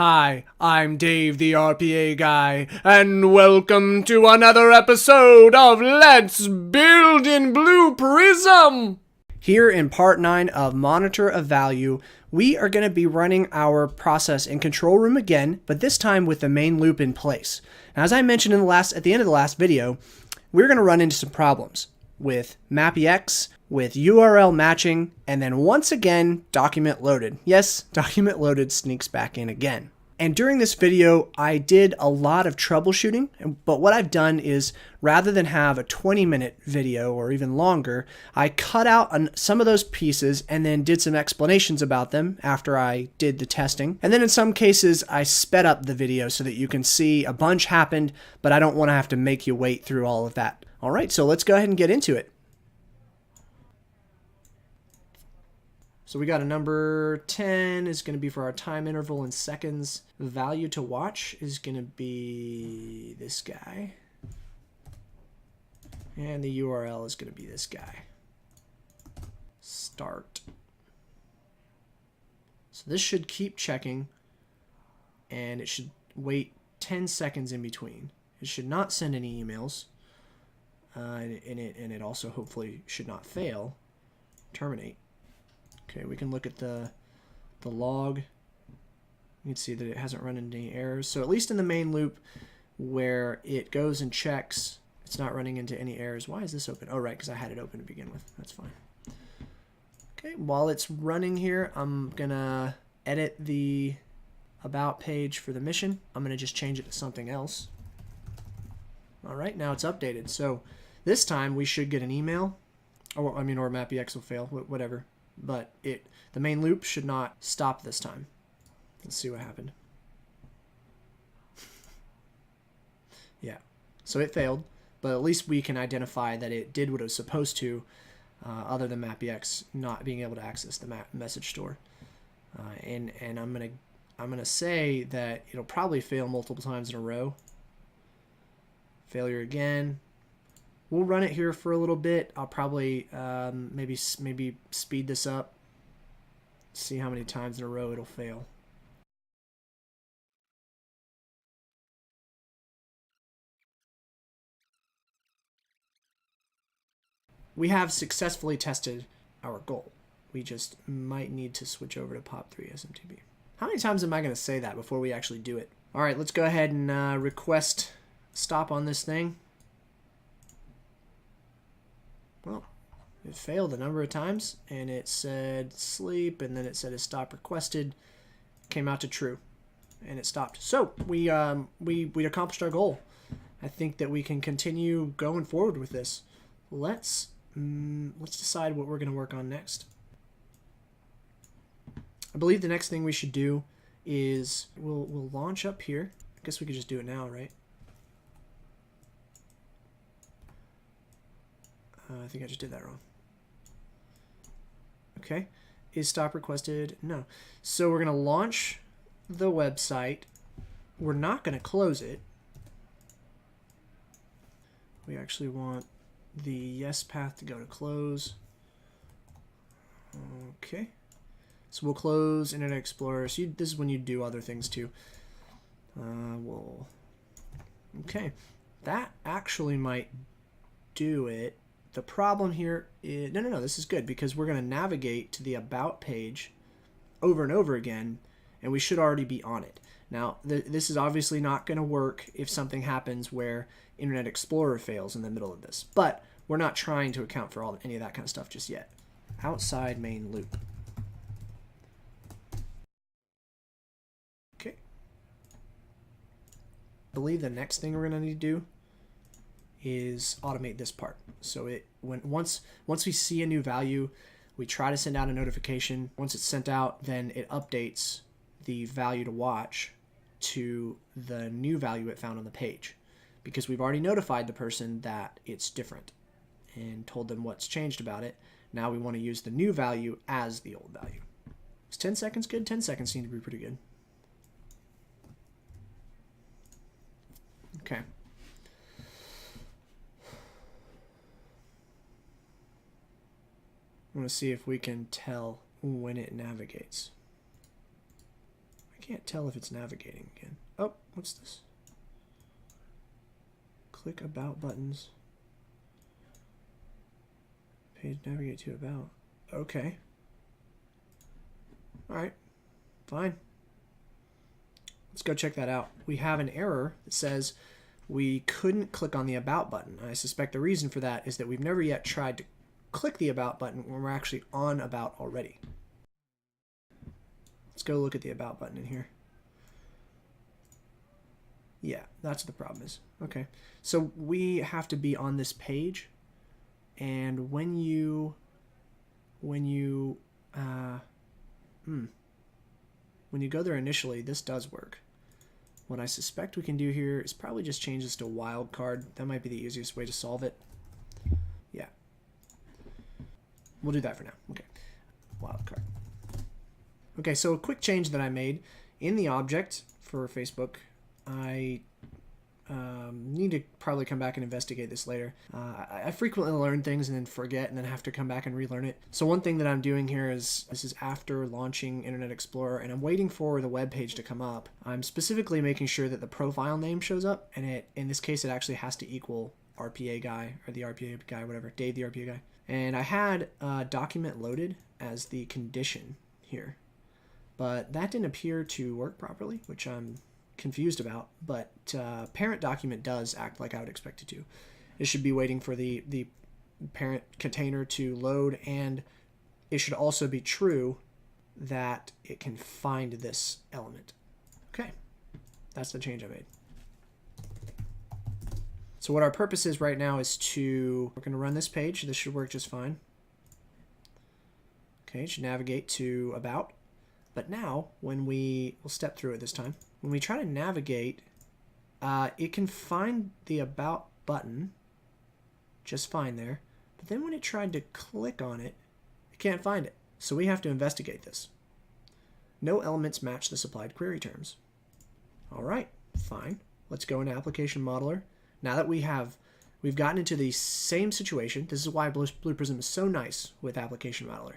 Hi, I'm Dave the RPA guy, and welcome to another episode of Let's Build in Blue Prism! Here in part 9 of Monitor of Value, we are going to be running our process in control room again, but this time with the main loop in place. Now, as I mentioned at the end of the last video, we're going to run into some problems with MAPIEx, with URL matching, and then once again, document loaded. Yes, document loaded sneaks back in again. And during this video, I did a lot of troubleshooting, but what I've done is, rather than have a 20-minute video or even longer, I cut out some of those pieces and then did some explanations about them after I did the testing. And then in some cases, I sped up the video so that you can see a bunch happened, but I don't want to have to make you wait through all of that. All right, so let's go ahead and get into it. So we got a number 10 is going to be for our time interval in seconds. The value to watch is going to be this guy. And the URL is going to be this guy. Start. So this should keep checking, and it should wait 10 seconds in between. It should not send any emails, and it also hopefully should not fail. Terminate. Okay, we can look at the log. You can see that it hasn't run into any errors. So at least in the main loop where it goes and checks, it's not running into any errors. Why is this open? Oh, right, because I had it open to begin with. That's fine. Okay, while it's running here, I'm going to edit the about page for the mission. I'm going to just change it to something else. All right, now it's updated. So this time we should get an email. Or MAPIEx will fail, whatever. But the main loop should not stop this time. Let's see what happened. Yeah, so it failed, but at least we can identify that it did what it was supposed to, other than MAPIEx not being able to access the message store. And I'm gonna say that it'll probably fail multiple times in a row. Failure again. We'll run it here for a little bit. I'll probably maybe speed this up. See how many times in a row it'll fail. We have successfully tested our goal. We just might need to switch over to POP3 SMTP. How many times am I going to say that before we actually do it? All right, let's go ahead and request stop on this thing. Well, it failed a number of times, and it said sleep, and then it said a stop requested. Came out to true, and it stopped. So we accomplished our goal. I think that we can continue going forward with this. Let's decide what we're going to work on next. I believe the next thing we should do is we'll launch up here. I guess we could just do it now, right? I think I just did that wrong. Okay. Is stop requested? No. So we're going to launch the website. We're not going to close it. We actually want the yes path to go to close. Okay. So we'll close Internet Explorer. So this is when you do other things too. Okay. That actually might do it. The problem here is, no, this is good because we're going to navigate to the About page over and over again, and we should already be on it. Now, this is obviously not going to work if something happens where Internet Explorer fails in the middle of this, but we're not trying to account for any of that kind of stuff just yet. Outside main loop. Okay. I believe the next thing we're going to need to do is automate this part. So once we see a new value, we try to send out a notification. Once it's sent out, then it updates the value to watch to the new value it found on the page, because we've already notified the person that it's different and told them what's changed about it. Now we want to use the new value as the old value. Is 10 seconds good? 10 seconds seem to be pretty good. Okay. I want to see if we can tell when it navigates. I I can't tell if it's navigating again. Oh, what's this? Click about buttons. Page navigate to about. Okay. Alright. Fine. Let's go check that out. We have an error that says we couldn't click on the about button. I suspect the reason for that is that we've never yet tried to click the about button when we're actually on about already. Let's go look at the about button in here. Yeah, that's what the problem is. Okay, so we have to be on this page, and when you go there initially, this does work. What I suspect we can do here is probably just change this to wildcard. That might be the easiest way to solve it. Yeah, we'll do that for now. Okay, wildcard. Okay, so a quick change that I made in the object for Facebook. I need to probably come back and investigate this later. I frequently learn things and then forget and then have to come back and relearn it. So one thing that I'm doing here is, this is after launching Internet Explorer and I'm waiting for the web page to come up. I'm specifically making sure that the profile name shows up, and it, in this case, it actually has to equal RPA guy, or the RPA guy, whatever, Dave the RPA guy. And I had document loaded as the condition here, but that didn't appear to work properly, which I'm confused about, but parent document does act like I would expect it to. It should be waiting for the parent container to load, and it should also be true that it can find this element. Okay, that's the change I made. So what our purpose is right now is we're going to run this page. This should work just fine. Okay, it should navigate to about. But now, when we'll step through it this time. When we try to navigate, it can find the about button just fine there. But then when it tried to click on it, it can't find it. So we have to investigate this. No elements match the supplied query terms. All right, fine. Let's go into Application Modeler. Now that we've gotten into the same situation, this is why Blue Prism is so nice with Application Modeler.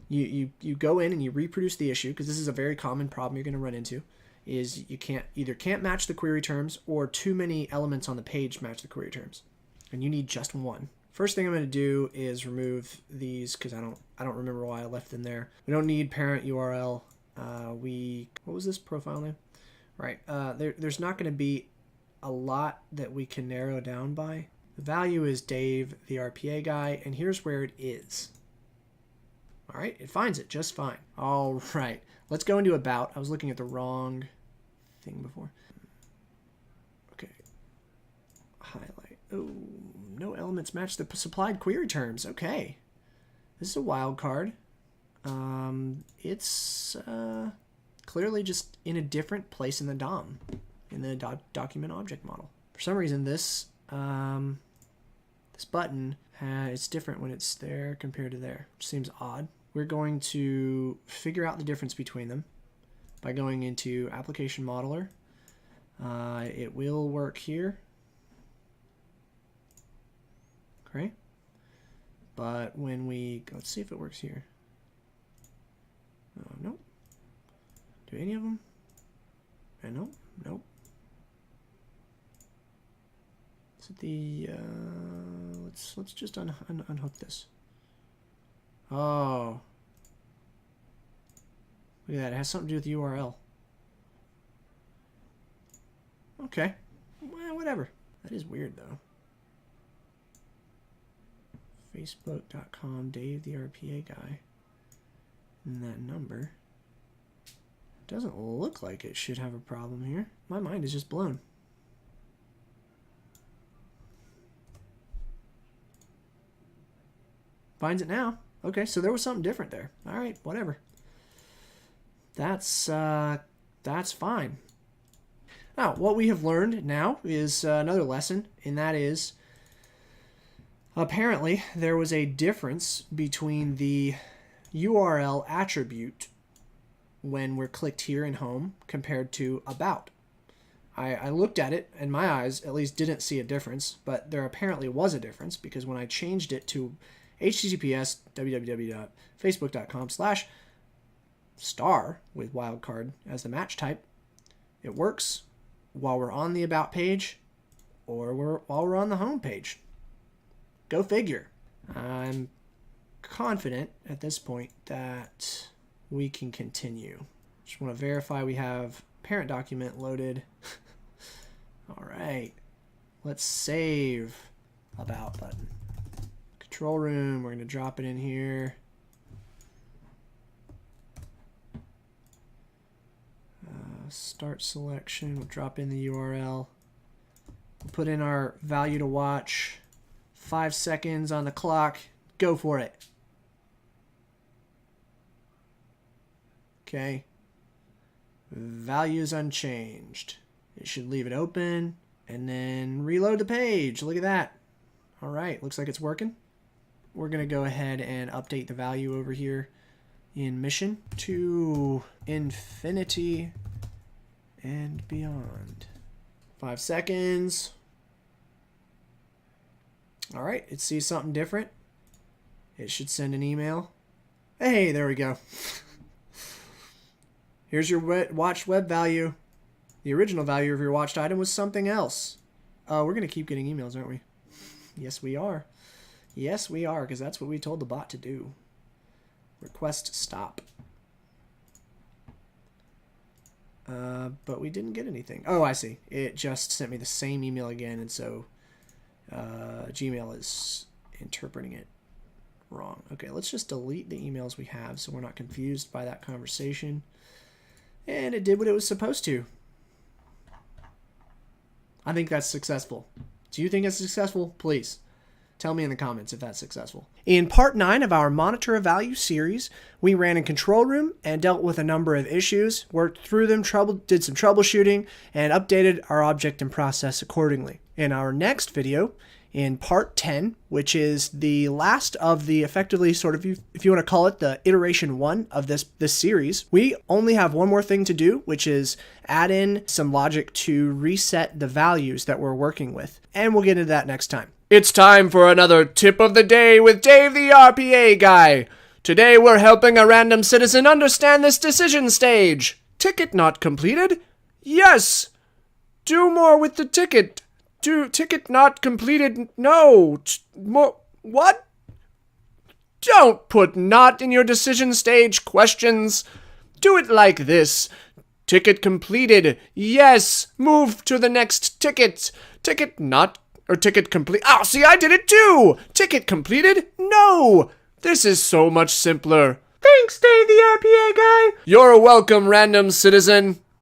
You go in and you reproduce the issue, because this is a very common problem you're going to run into, is you can't match the query terms, or too many elements on the page match the query terms, and you need just one. First thing I'm going to do is remove these, because I don't remember why I left them there. We don't need parent URL. What was this profile name? Right. There's not going to be a lot that we can narrow down by. The value is Dave the RPA guy, and here's where it is. All right, it finds it just fine. All right, let's go into about. I was looking at the wrong thing before. Okay, highlight. Oh, no elements match the supplied query terms. Okay, this is a wild card. It's clearly just in a different place in the DOM, in the document object model. For some reason, this button, it's different when it's there compared to there, which seems odd. We're going to figure out the difference between them by going into Application Modeler. It will work here. Okay. But when let's see if it works here. Nope. Do any of them? Nope. Nope. Is it the let's just unhook this. Oh, look at that! It has something to do with the URL. Okay, well, whatever. That is weird though. Facebook.com Dave the RPA guy, and that number doesn't look like it should have a problem here. My mind is just blown. Finds it now. Okay, so there was something different there. All right, whatever. That's fine. Now, what we have learned now is another lesson, and that is apparently there was a difference between the URL attribute when we're clicked here in Home compared to About. I looked at it, and my eyes at least didn't see a difference, but there apparently was a difference, because when I changed it to https://www.facebook.com/ star with wildcard as the match type. It works while we're on the about page or while we're on the home page. Go figure. I'm confident at this point that we can continue. Just want to verify we have parent document loaded. All right, let's save about button. Control room, we're going to drop it in here. Start selection, we'll drop in the URL. We'll put in our value to watch. 5 seconds on the clock. Go for it. Okay. Values unchanged. It should leave it open and then reload the page. Look at that. All right, looks like it's working. We're going to go ahead and update the value over here in mission to infinity and beyond. 5 seconds. All right, it sees something different. It should send an email. Hey, there we go. Here's your watched web value. The original value of your watched item was something else. We're going to keep getting emails, aren't we? Yes, we are. Yes, we are, because that's what we told the bot to do. Request stop. But we didn't get anything. Oh, I see. It just sent me the same email again, and so Gmail is interpreting it wrong. Okay, let's just delete the emails we have so we're not confused by that conversation. And it did what it was supposed to. I think that's successful. Do you think it's successful? Please tell me in the comments if that's successful. In part 9 of our Monitor a Value series, we ran in control room and dealt with a number of issues, worked through them, did some troubleshooting, and updated our object and process accordingly. In our next video, in part 10, which is the last of the effectively sort of, if you want to call it the iteration 1 of this series, we only have one more thing to do, which is add in some logic to reset the values that we're working with. And we'll get into that next time. It's time for another tip of the day with Dave the RPA guy. Today we're helping a random citizen understand this decision stage. Ticket not completed? Yes! Do more with the ticket. Ticket not completed? No. More. What? Don't put not in your decision stage questions. Do it like this. Ticket completed. Yes. Move to the next ticket. Ticket not, or ticket complete. Oh, see, I did it too. Ticket completed? No. This is so much simpler. Thanks, Dave the RPA guy. You're welcome, random citizen.